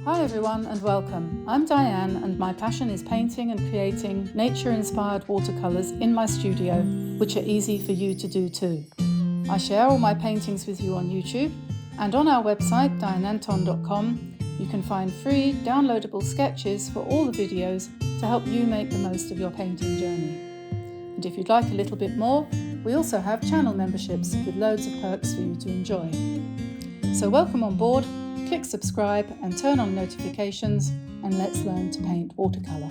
Hi everyone and welcome. I'm Diane and my passion is painting and creating nature-inspired watercolours in my studio, which are easy for you to do too. I share all my paintings with you on YouTube, and on our website dianeantone.com you can find free downloadable sketches for all the videos to help you make the most of your painting journey. And if you'd like a little bit more, we also have channel memberships with loads of perks for you to enjoy. So welcome on board. Click subscribe and turn on notifications, and let's learn to paint watercolour.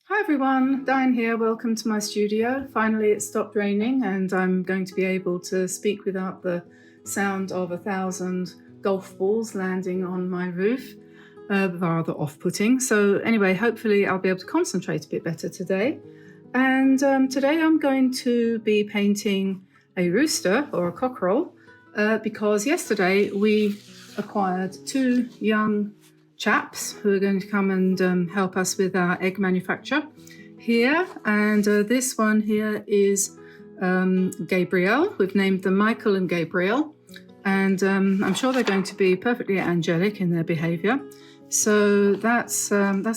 Hi everyone, Diane here. Welcome to my studio. Finally it stopped raining and I'm going to be able to speak without the sound of 1,000 golf balls landing on my roof. Rather off-putting. So anyway, hopefully I'll be able to concentrate a bit better today. And today I'm going to be painting a rooster or a cockerel. Because yesterday we acquired 2 young chaps who are going to come and help us with our egg manufacture here. And this one here is Gabriel. We've named them Michael and Gabriel. And I'm sure they're going to be perfectly angelic in their behaviour. So that's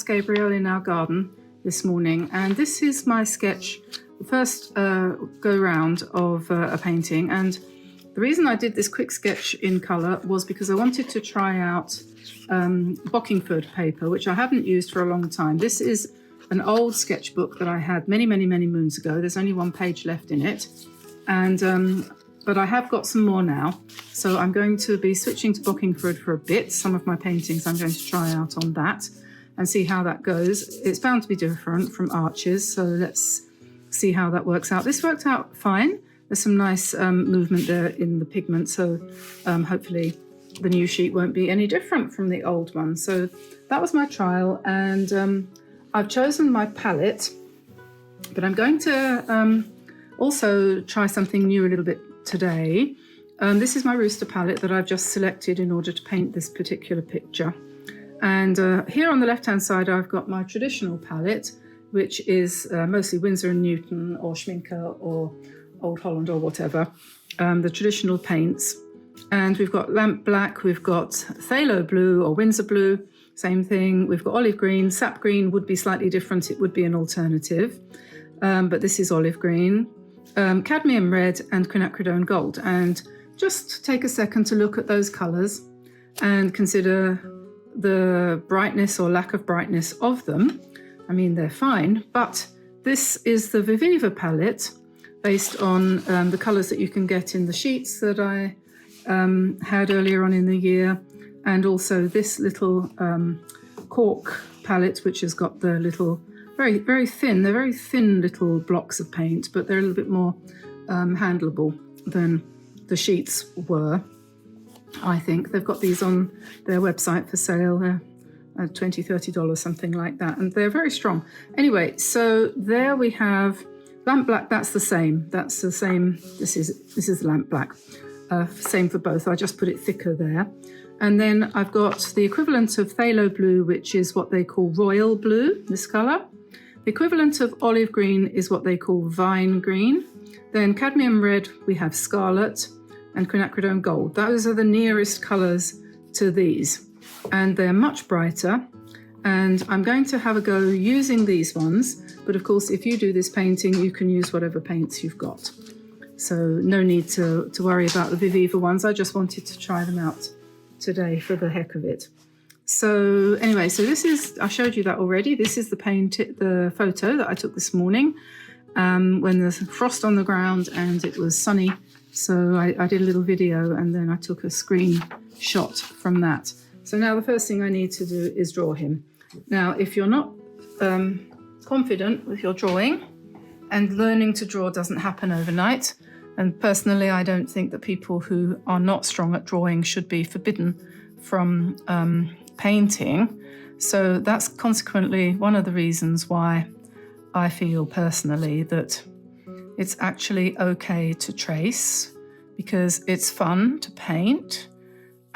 Gabriel in our garden this morning. And this is my sketch, the first go round of a painting. And the reason I did this quick sketch in colour was because I wanted to try out Bockingford paper, which I haven't used for a long time. This is an old sketchbook that I had many moons ago. There's only 1 page left in it, and but I have got some more now. So I'm going to be switching to Bockingford for a bit. Some of my paintings I'm going to try out on that and see how that goes. It's bound to be different from Arches, so let's see how that works out. This worked out fine. There's some nice movement there in the pigment, so hopefully the new sheet won't be any different from the old one. So that was my trial, and I've chosen my palette, but I'm going to also try something new a little bit today. This is my Rooster palette that I've just selected in order to paint this particular picture. And here on the left-hand side I've got my traditional palette, which is mostly Winsor & Newton or Schminke or Old Holland or whatever, the traditional paints. And we've got lamp black, we've got phthalo blue or Winsor blue, same thing. We've got olive green. Sap green would be slightly different, it would be an alternative, but this is olive green. Cadmium red and quinacridone gold. And just take a second to look at those colours and consider the brightness or lack of brightness of them. I mean, they're fine, but this is the VIVIVA palette, based on the colours that you can get in the sheets that I had earlier on in the year, and also this little cork palette, which has got the little very thin, they're very thin little blocks of paint, but they're a little bit more handleable than the sheets were, I think. They've got these on their website for sale. They're $20, $30, something like that, and they're very strong. Anyway, so there we have lamp black. That's the same. This is lamp black. Same for both. I just put it thicker there. And then I've got the equivalent of phthalo blue, which is what they call royal blue, this colour. The equivalent of olive green is what they call vine green. Then cadmium red, we have scarlet, and quinacridone gold. Those are the nearest colours to these. And they're much brighter. And I'm going to have a go using these ones. But of course, if you do this painting, you can use whatever paints you've got. So no need to worry about the VIVIVA ones. I just wanted to try them out today for the heck of it. So anyway, so this is, I showed you that already. This is the photo that I took this morning when there's frost on the ground and it was sunny. So I did a little video and then I took a screenshot from that. So now the first thing I need to do is draw him. Now, if you're not confident with your drawing, and learning to draw doesn't happen overnight, and personally I don't think that people who are not strong at drawing should be forbidden from painting. So that's consequently one of the reasons why I feel personally that it's actually okay to trace, because it's fun to paint,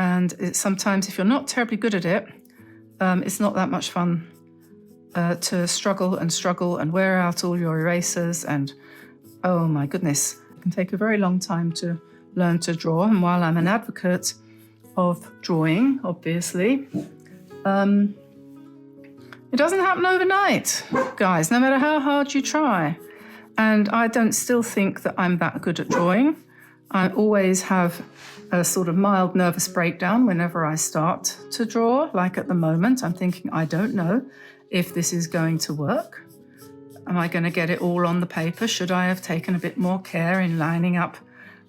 and sometimes if you're not terribly good at it, it's not that much fun to struggle and wear out all your erasers, and oh my goodness, it can take a very long time to learn to draw. And while I'm an advocate of drawing, obviously. It doesn't happen overnight, guys, no matter how hard you try. And I don't still think that I'm that good at drawing. I always have a sort of mild nervous breakdown whenever I start to draw. Like at the moment, I'm thinking, I don't know if this is going to work. Am I going to get it all on the paper? Should I have taken a bit more care in lining up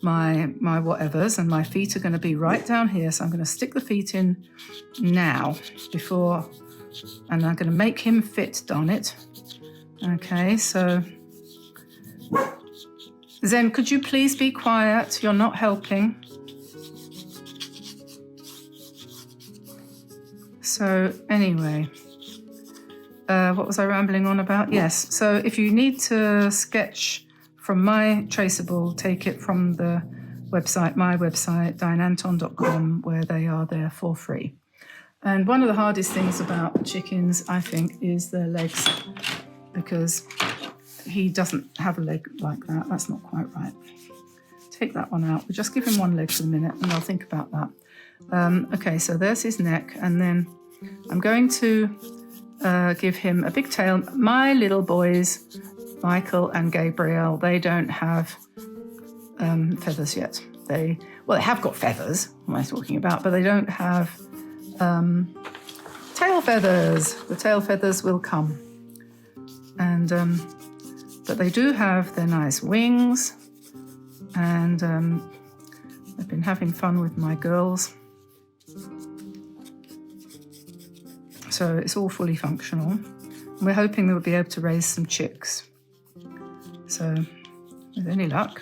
my whatevers? And my feet are going to be right down here. So I'm going to stick the feet in now before, and I'm going to make him fit, darn it. Okay, so Zen, could you please be quiet? You're not helping. So anyway, what was I rambling on about? Yes, so if you need to sketch from my traceable, take it from the website, my website, dianeantone.com, where they are there for free. And one of the hardest things about chickens, I think, is their legs, because he doesn't have a leg like that. That's not quite right. Take that one out. We'll just give him one leg for a minute and I'll think about that. Okay, so there's his neck, and then I'm going to give him a big tail. My little boys, Michael and Gabriel, they don't have feathers yet. They have got feathers, what am I talking about, but they don't have tail feathers. The tail feathers will come. And but they do have their nice wings, and I've been having fun with my girls. So it's all fully functional. We're hoping that we'll be able to raise some chicks. So with any luck,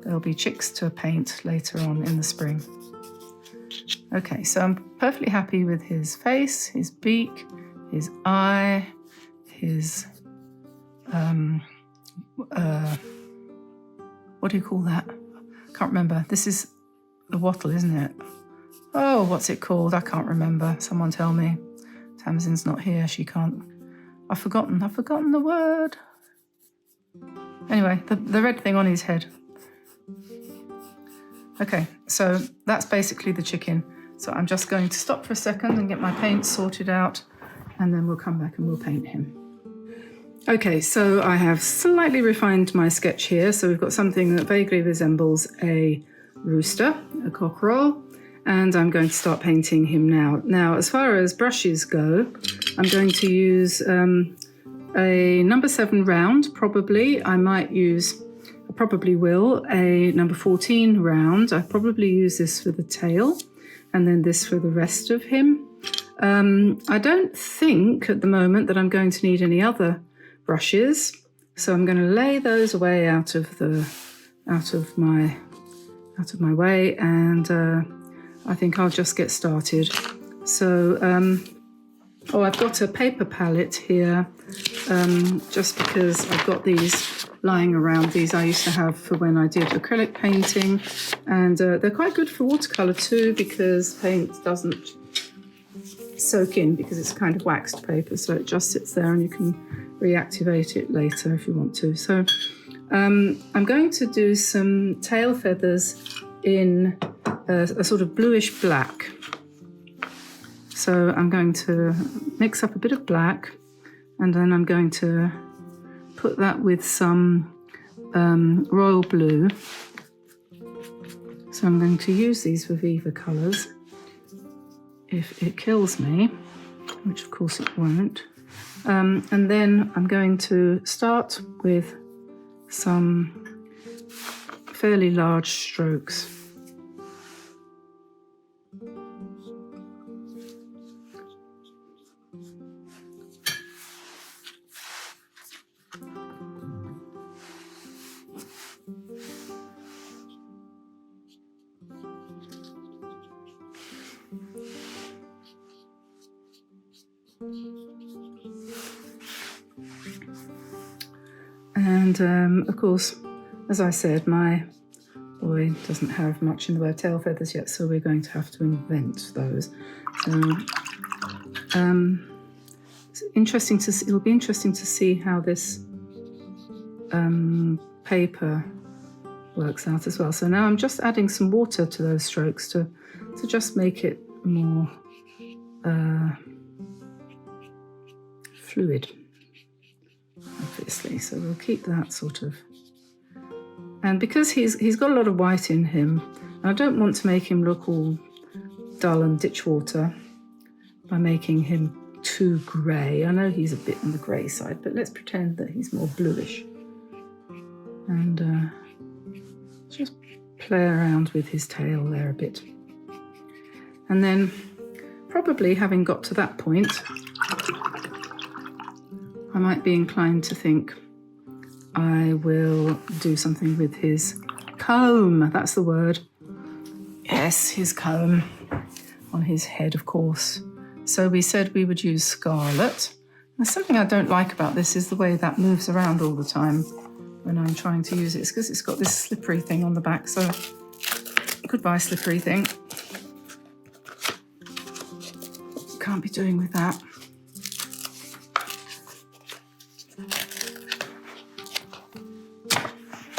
there'll be chicks to paint later on in the spring. Okay, so I'm perfectly happy with his face, his beak, his eye, his what do you call that? Can't remember. This is the wattle, isn't it? Oh, what's it called? I can't remember. Someone tell me. Tamsin's not here. She can't. I've forgotten the word. Anyway, the red thing on his head. Okay, so that's basically the chicken. So I'm just going to stop for a second and get my paint sorted out, and then we'll come back and we'll paint him. Okay, so I have slightly refined my sketch here. So we've got something that vaguely resembles a rooster, a cockerel, and I'm going to start painting him now. Now, as far as brushes go, I'm going to use a number 7 round, probably. I probably will, a number 14 round. I probably use this for the tail, and then this for the rest of him. I don't think at the moment that I'm going to need any other brushes, so I'm going to lay those away out of my way, and I think I'll just get started. So I've got a paper palette here, just because I've got these lying around. These I used to have for when I did acrylic painting, and they're quite good for watercolour too, because paint doesn't soak in, because it's kind of waxed paper, so it just sits there and you can reactivate it later if you want to. So I'm going to do some tail feathers in a sort of bluish black. So I'm going to mix up a bit of black, and then I'm going to put that with some royal blue. So I'm going to use these VIVIVA colours. If it kills me, which of course it won't. And then I'm going to start with some fairly large strokes. And of course, as I said, my boy doesn't have much in the way of tail feathers yet, so we're going to have to invent those. So it's interesting to see, it'll be interesting to see how this paper works out as well. So now I'm just adding some water to those strokes to to just make it more fluid, obviously. So we'll keep that sort of. And because he's got a lot of white in him, I don't want to make him look all dull and ditch water by making him too grey. I know he's a bit on the grey side, but let's pretend that he's more bluish. And just play around with his tail there a bit. And then, probably having got to that point, I might be inclined to think I will do something with his comb. That's the word. Yes, his comb on his head, of course. So we said we would use scarlet. And something I don't like about this is the way that moves around all the time when I'm trying to use it. It's because it's got this slippery thing on the back. So goodbye, slippery thing. Can't be doing with that.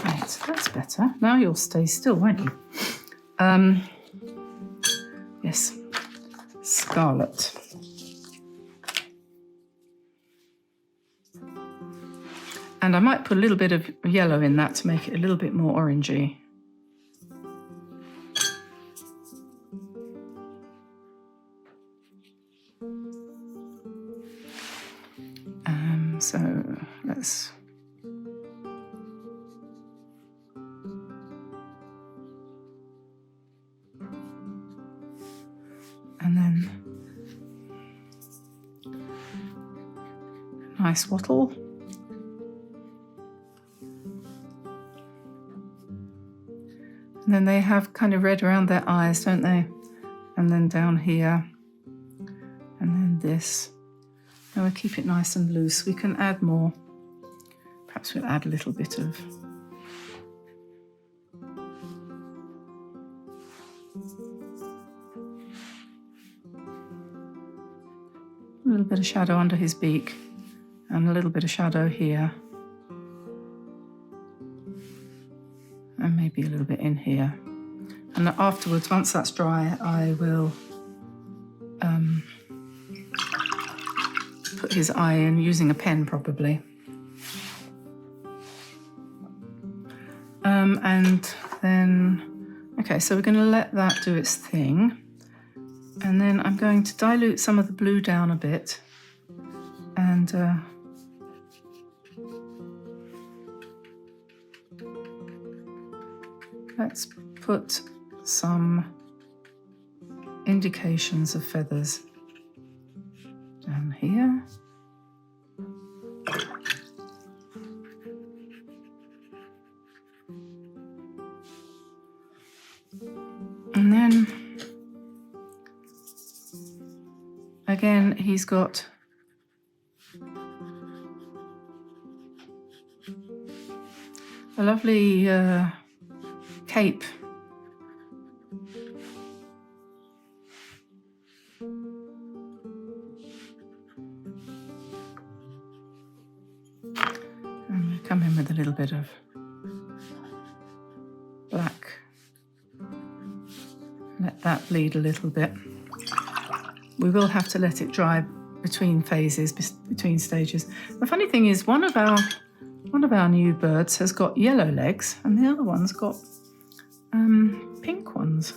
Right, that's better. Now you'll stay still, won't you? Yes, scarlet. And I might put a little bit of yellow in that to make it a little bit more orangey. So let's. And then nice wattle. And then they have kind of red around their eyes, don't they? And then down here. And then this. Now we'll keep it nice and loose. We can add more. Perhaps we'll add a little bit of shadow under his beak and a little bit of shadow here. And maybe a little bit in here. And afterwards, once that's dry, I will put his eye in using a pen probably. And then, okay, so we're going to let that do its thing. And then I'm going to dilute some of the blue down a bit. And let's put some indications of feathers down here. And then again, he's got a lovely cape. And we come in with a little bit of black. Let that bleed a little bit. We will have to let it dry between phases, between stages. The funny thing is, one of our new birds has got yellow legs, and the other one's got pink ones.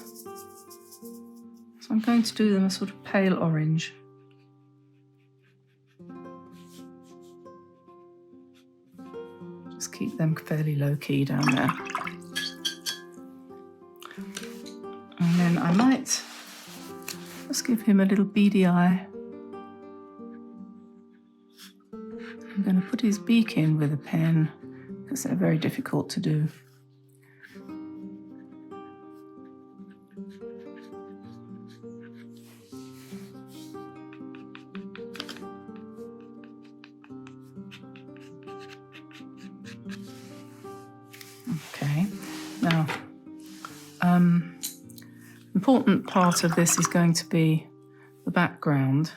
So I'm going to do them a sort of pale orange. Just keep them fairly low key down there. And then I might just give him a little beady eye. I'm going to put his beak in with a pen because they're very difficult to do. Okay, now important part of this is going to be the background,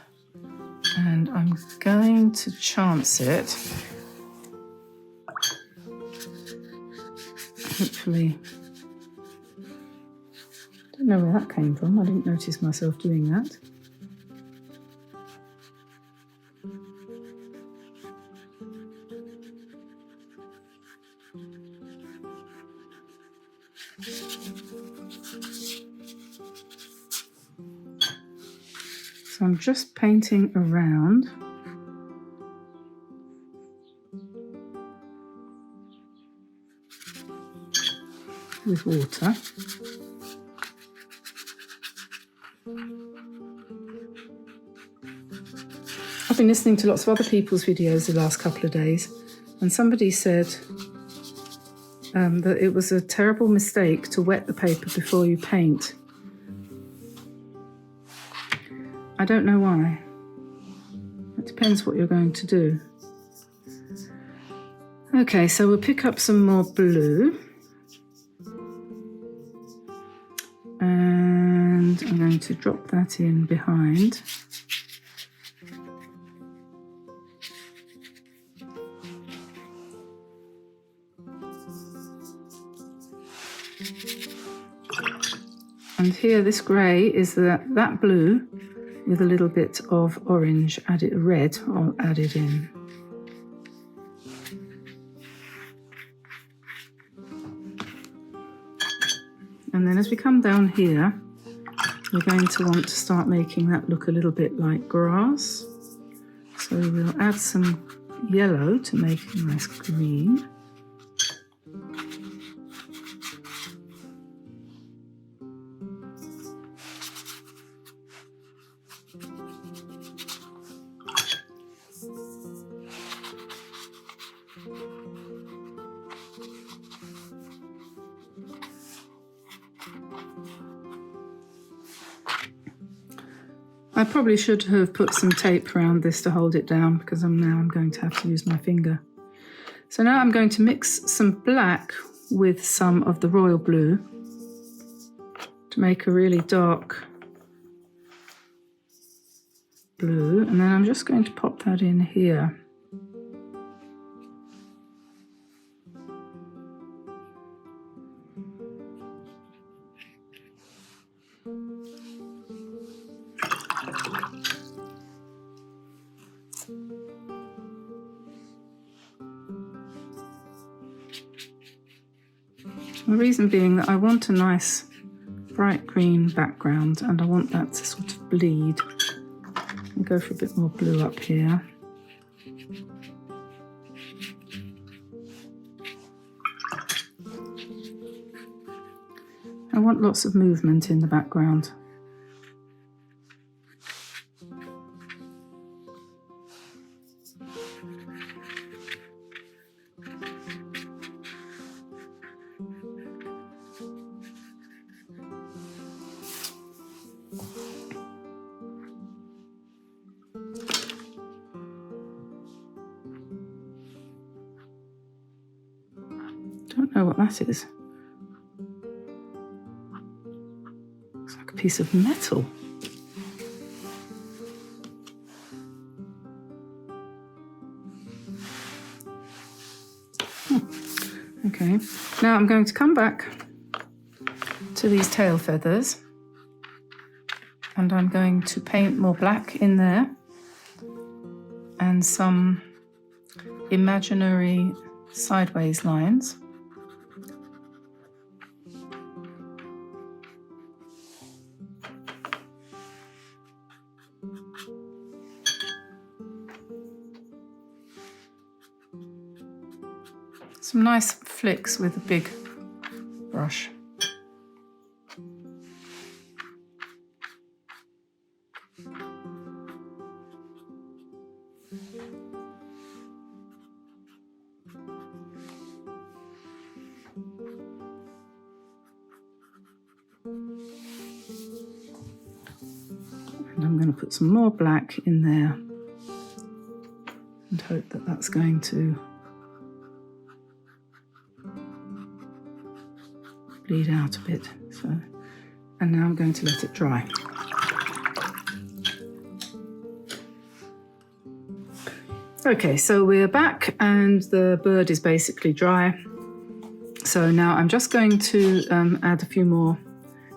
and I'm going to chance it, Don't know where that came from. I didn't notice myself doing that. So I'm just painting around. With water. I've been listening to lots of other people's videos the last couple of days, and somebody said that it was a terrible mistake to wet the paper before you paint. I don't know why. It depends what you're going to do. Okay, so we'll pick up some more blue. And I'm going to drop that in behind. And here this grey is that blue with a little bit of orange red added in. And then as we come down here, we're going to want to start making that look a little bit like grass. So we'll add some yellow to make a nice green. I probably should have put some tape around this to hold it down, because I'm going to have to use my finger. So now I'm going to mix some black with some of the royal blue to make a really dark blue, and then I'm just going to pop that in here. The reason being that I want a nice bright green background, and I want that to sort of bleed. I'll go for a bit more blue up here. I want lots of movement in the background. Don't know what that is. Looks like a piece of metal. Okay, now I'm going to come back to these tail feathers, and I'm going to paint more black in there and some imaginary sideways lines. Some nice flicks with a big brush. And I'm going to put some more black in there and hope that that's going to bleed out a bit. So, and now I'm going to let it dry. Okay, so we're back and the bird is basically dry. So now I'm just going to add a few more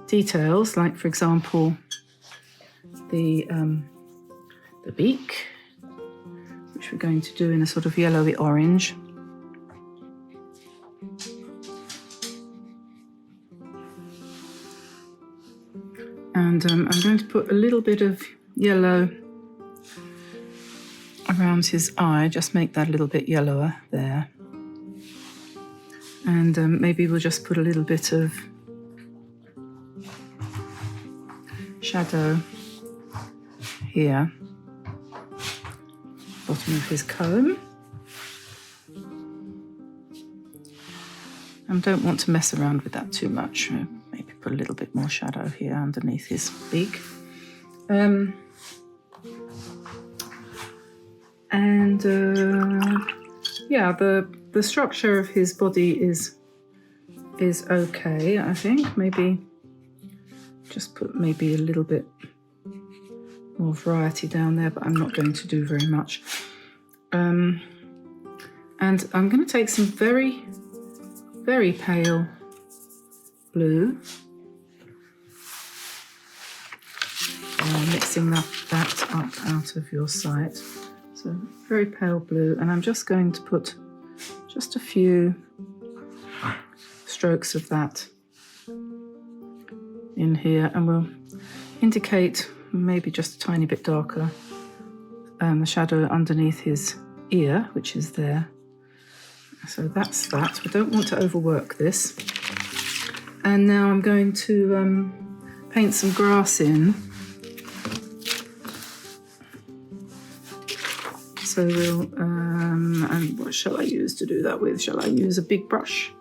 details, like for example the beak, which we're going to do in a sort of yellowy orange. And I'm going to put a little bit of yellow around his eye, just make that a little bit yellower there. And maybe we'll just put a little bit of shadow here, bottom of his comb. And don't want to mess around with that too much. Maybe put a little bit more shadow here underneath his beak. Yeah, the structure of his body is okay, I think. Maybe just put maybe a little bit more variety down there, but I'm not going to do very much. And I'm going to take some very, very pale blue, mixing that up out of your sight. So very pale blue, and I'm just going to put just a few strokes of that in here, and we'll indicate maybe just a tiny bit darker the shadow underneath his ear, which is there. So that's that. We don't want to overwork this. And now I'm going to paint some grass in. So we'll, and what shall I use to do that with? Shall I use a big brush?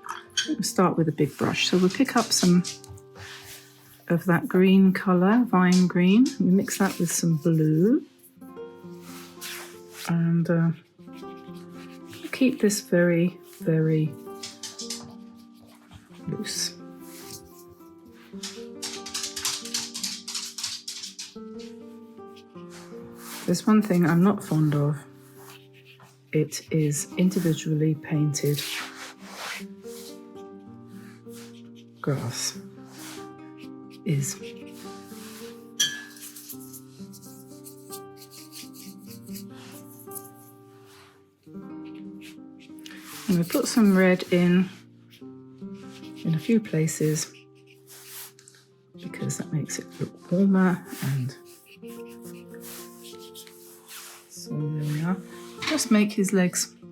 We'll start with a big brush. So we'll pick up some of that green colour, vine green. We mix that with some blue. And keep this very, very loose. There's one thing I'm not fond of. It is individually painted grass. I'm going to put some red in a few places because that makes it look warmer, and so there we are. Just make his legs a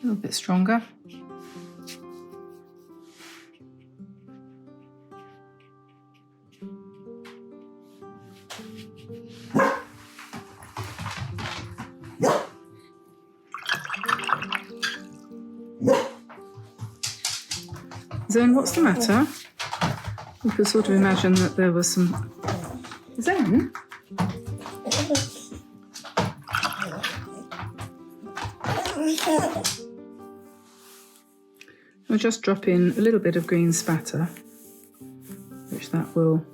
little bit stronger. Zen, what's the matter? You could sort of imagine that there was some... Zen? We'll just drop in a little bit of green spatter, which that will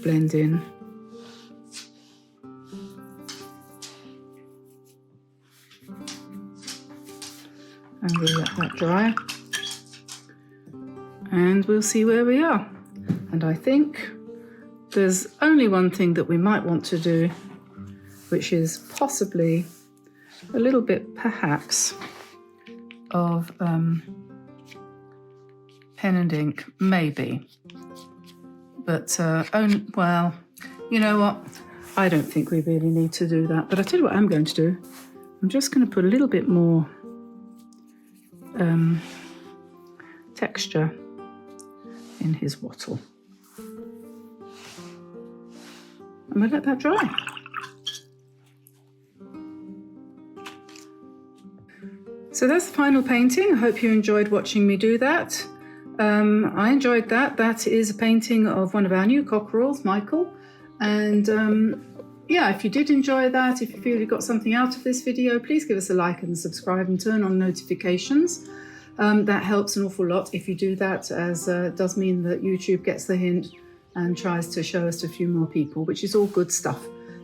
blend in. And we'll let that dry. And we'll see where we are. And I think there's only one thing that we might want to do, which is possibly a little bit, perhaps, of pen and ink, maybe. But, well, you know what? I don't think we really need to do that. But I'll tell you what I'm going to do. I'm just going to put a little bit more texture in his wattle. I'm going to let that dry. So that's the final painting. I hope you enjoyed watching me do that. I enjoyed that. That is a painting of one of our new cockerels, Michael. And yeah, if you did enjoy that, if you feel you got something out of this video, please give us a like and subscribe and turn on notifications. That helps an awful lot if you do that, as it does mean that YouTube gets the hint and tries to show us to a few more people, which is all good stuff.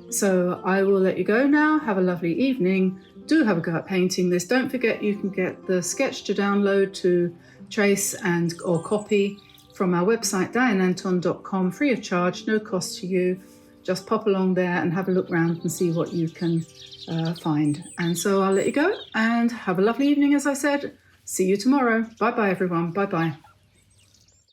So I will let you go now. Have a lovely evening. Do have a go at painting this. Don't forget you can get the sketch to download to trace and or copy from our website, dianeantone.com, free of charge, no cost to you. Just pop along there and have a look around and see what you can find. And so I'll let you go and have a lovely evening, as I said. See you tomorrow. Bye-bye, everyone. Bye-bye.